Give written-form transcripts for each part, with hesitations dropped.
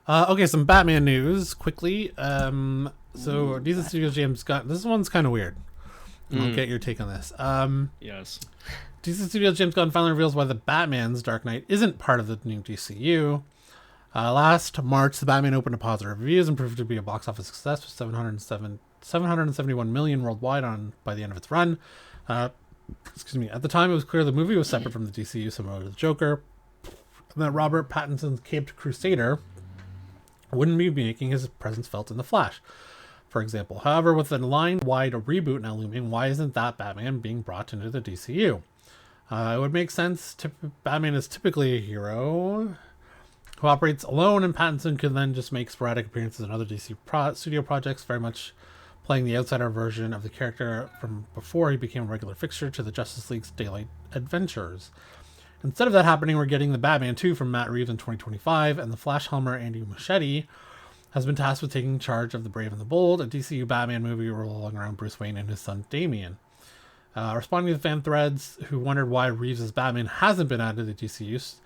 Okay, some Batman news quickly. So DC Studios James Gunn. This one's kind of weird. I'll get your take on this. Yes. DC Studios James Gunn finally reveals why the Batman's Dark Knight isn't part of the new DCU. Last March, the Batman opened to positive reviews and proved to be a box office success with 771 million worldwide by the end of its run. Excuse me. At the time, it was clear the movie was separate from the DCU, similar to the Joker, and that Robert Pattinson's caped Crusader wouldn't be making his presence felt in the Flash, for example. However, with a line-wide reboot now looming, why isn't that Batman being brought into the DCU? It would make sense. Batman is typically a hero who operates alone, and Pattinson could then just make sporadic appearances in other DC studio projects, very much playing the outsider version of the character from before he became a regular fixture to the Justice League's daylight adventures. Instead of that happening, we're getting the Batman 2 from Matt Reeves in 2025, and the Flash Helmer Andy Muschietti has been tasked with taking charge of The Brave and the Bold, a DCU Batman movie revolving around Bruce Wayne and his son Damian. Responding to fan threads who wondered why Reeves' Batman hasn't been added to the DCU,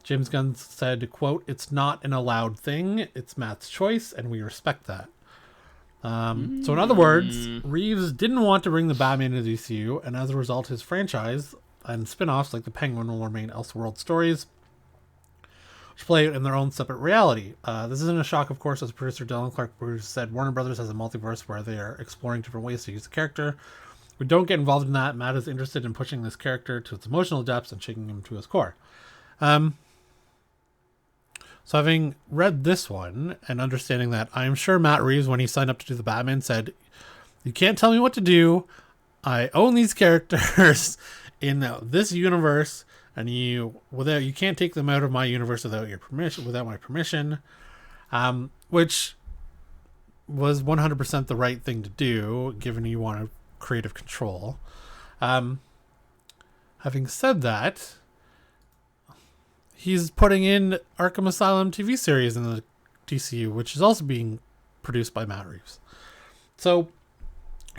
James Gunn said, quote, "It's not an allowed thing. It's Matt's choice, and we respect that." So in other words, Reeves didn't want to bring the Batman to the DCU, and as a result, his franchise and spin-offs like the Penguin will remain Elseworld stories, which play in their own separate reality. This isn't a shock, of course, as producer Dylan Clark Bruce said. Warner Brothers has a multiverse where they are exploring different ways to use the character. We don't get involved in that. Matt is interested in pushing this character to its emotional depths and shaking him to his core. So having read this one and understanding that, I'm sure Matt Reeves, when he signed up to do the Batman, said, "You can't tell me what to do. I own these characters in this universe, and you can't take them out of my universe without your permission, without my permission," which was 100% the right thing to do, given you want creative control. Having said that, he's putting in Arkham Asylum TV series in the DCU, which is also being produced by Matt Reeves. So,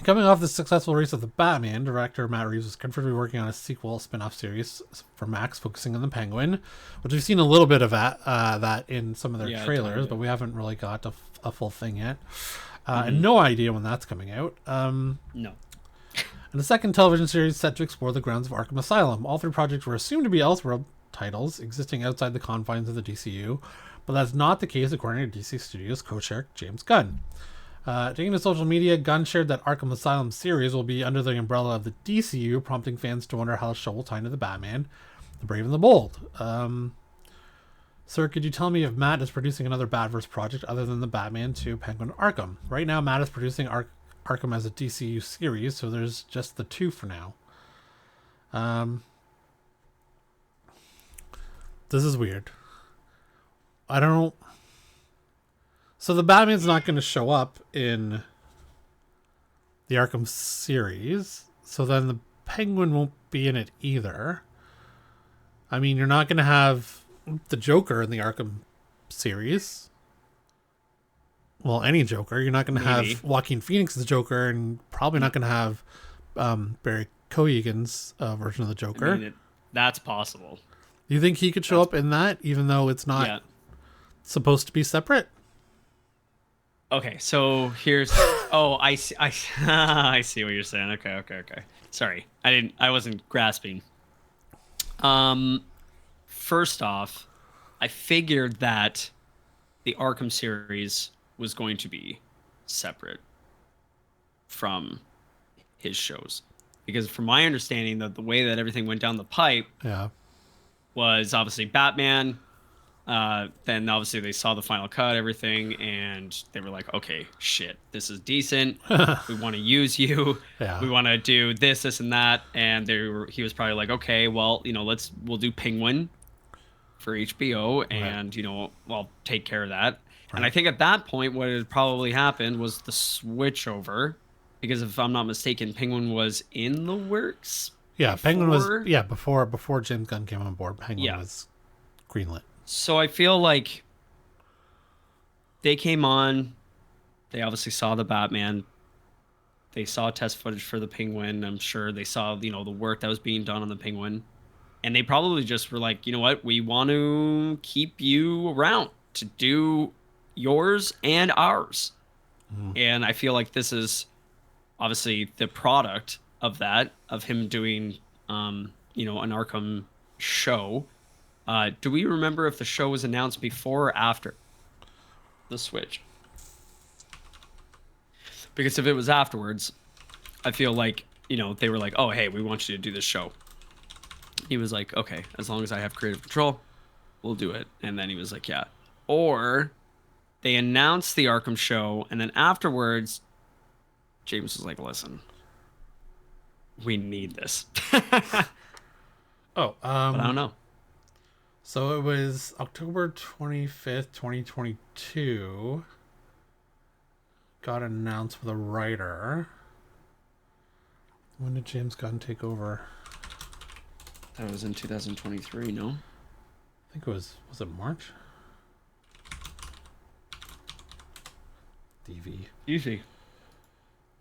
coming off the successful release of The Batman, director Matt Reeves was confirmed to be working on a sequel spin-off series for Max focusing on the Penguin, which we've seen a little bit of that in some of their trailers, totally. But we haven't really got a full thing yet. And no idea when that's coming out. No. And the second television series set to explore the grounds of Arkham Asylum. All three projects were assumed to be Elseworld titles existing outside the confines of the DCU, but that's not the case according to DC Studios co-chair James Gunn. Taking to social media, Gunn shared that Arkham Asylum series will be under the umbrella of the DCU, prompting fans to wonder how the show will tie into the Batman, the Brave and the Bold. Sir, could you tell me if Matt is producing another Batverse project other than the Batman 2 Penguin Arkham? Right now, Matt is producing Arkham as a DCU series, so there's just the two for now. This is weird. I don't... So the Batman's not going to show up in the Arkham series, so then the Penguin won't be in it either. I mean, you're not going to have the Joker in the Arkham series. Well, any Joker. You're not going to have Joaquin Phoenix as the Joker, and probably not going to have Barry Keoghan's version of the Joker. I mean, that's possible. Do you think he could show up in that, even though it's not supposed to be separate? Okay, so here's... Oh, I see. I see what you're saying. Okay. Sorry, I wasn't grasping. First off, I figured that the Arkham series was going to be separate from his shows, because from my understanding, the way that everything went down the pipe, was obviously Batman. Then obviously they saw the final cut, everything, and they were like, okay, shit, this is decent. We want to use you. We want to do this, and that. And he was probably like, okay, well, we'll do Penguin for HBO, and I'll take care of that. Right. And I think at that point, what had probably happened was the switch over, because if I'm not mistaken, Penguin was in the works. Yeah, Penguin was before James Gunn came on board. Penguin was greenlit. So I feel like they came on, they obviously saw the Batman, they saw test footage for the Penguin. I'm sure they saw the work that was being done on the Penguin, and they probably just were like, you know what, we want to keep you around to do yours and ours. And I feel like this is obviously the product of that, of him doing, you know, an Arkham show. Do we remember if the show was announced before or after the Switch? Because if it was afterwards, I feel like, you know, they were like, oh, hey, we want you to do this show. He was like, okay, as long as I have creative control, we'll do it. And then he was like, yeah. Or they announced the Arkham show, and then afterwards, James was like, listen, we need this. Oh, But I don't know. So it was October 25th, 2022. Got announced with a writer. When did James Gunn take over? That was in 2023, no? I think it was it March? DV. Easy.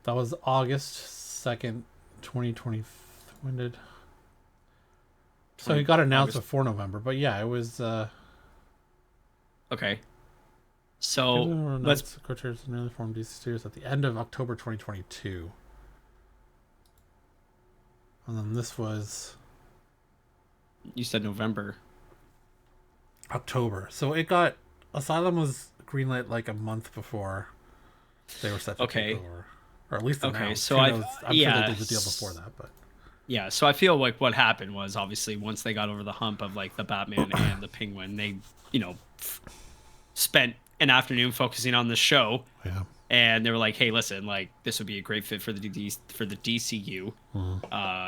That was August 2nd, 2020. When did... So he got announced before November, but yeah, it was... Okay. So, let's... Co-chairs newly formed DC Studios at the end of October 2022. And then this was... You said November. October. So it got... Asylum was greenlit like a month before they were set to take over. Or at least announced. Okay, so I'm sure they did the deal before that, but... Yeah, so I feel like what happened was, obviously, once they got over the hump of like the Batman and the Penguin, they, you know, spent an afternoon focusing on the show. Yeah. And they were like, hey, listen, like, this would be a great fit for the DCU.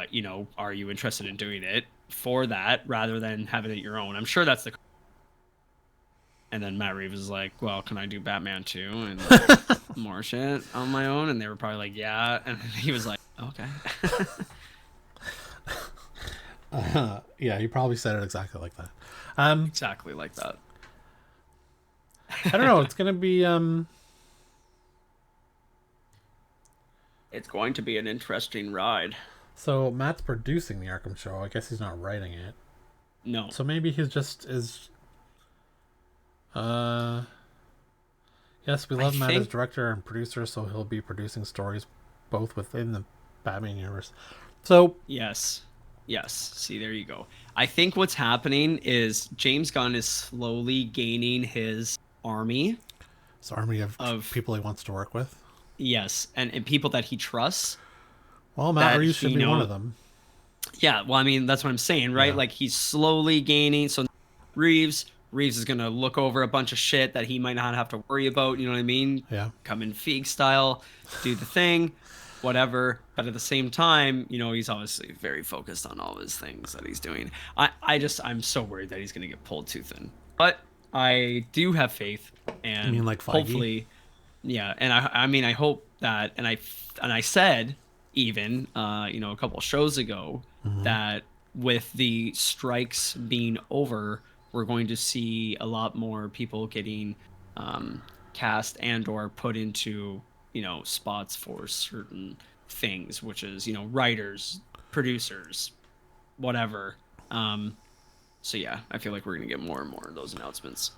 You know, are you interested in doing it for that rather than having it your own? I'm sure that's the... And then Matt Reeves was like, well, can I do Batman too? And more shit on my own? And they were probably like, yeah. And he was like, okay. Yeah, he probably said it exactly like that. Exactly like that. I don't know. It's gonna be It's going to be an interesting ride. So Matt's producing the Arkham show. I guess he's not writing it. No. So maybe he's just is. Yes, we love Matt as director and producer, so he'll be producing stories both within the Batman universe. So Yes. See, there you go. I think what's happening is James Gunn is slowly gaining his army. His army of people he wants to work with. Yes, and people that he trusts. Well, Matt Reeves should be one of them. Yeah, well, I mean, that's what I'm saying, right? Yeah. Like, he's slowly gaining. So Reeves is going to look over a bunch of shit that he might not have to worry about. You know what I mean? Yeah. Come in Feig style, do the thing. Whatever, but at the same time, you know, he's obviously very focused on all his things that he's doing. I'm so worried that he's going to get pulled too thin, but I do have faith, and you mean like Feige? Hopefully, yeah. And I mean, I hope that, and I said even, you know, a couple of shows ago that with the strikes being over, we're going to see a lot more people getting cast and or put into, you know, spots for certain things, which is, you know, writers, producers, whatever. So yeah, I feel like we're gonna get more and more of those announcements.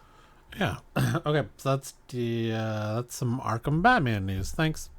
Yeah. Okay, so that's some Arkham Batman news. Thanks.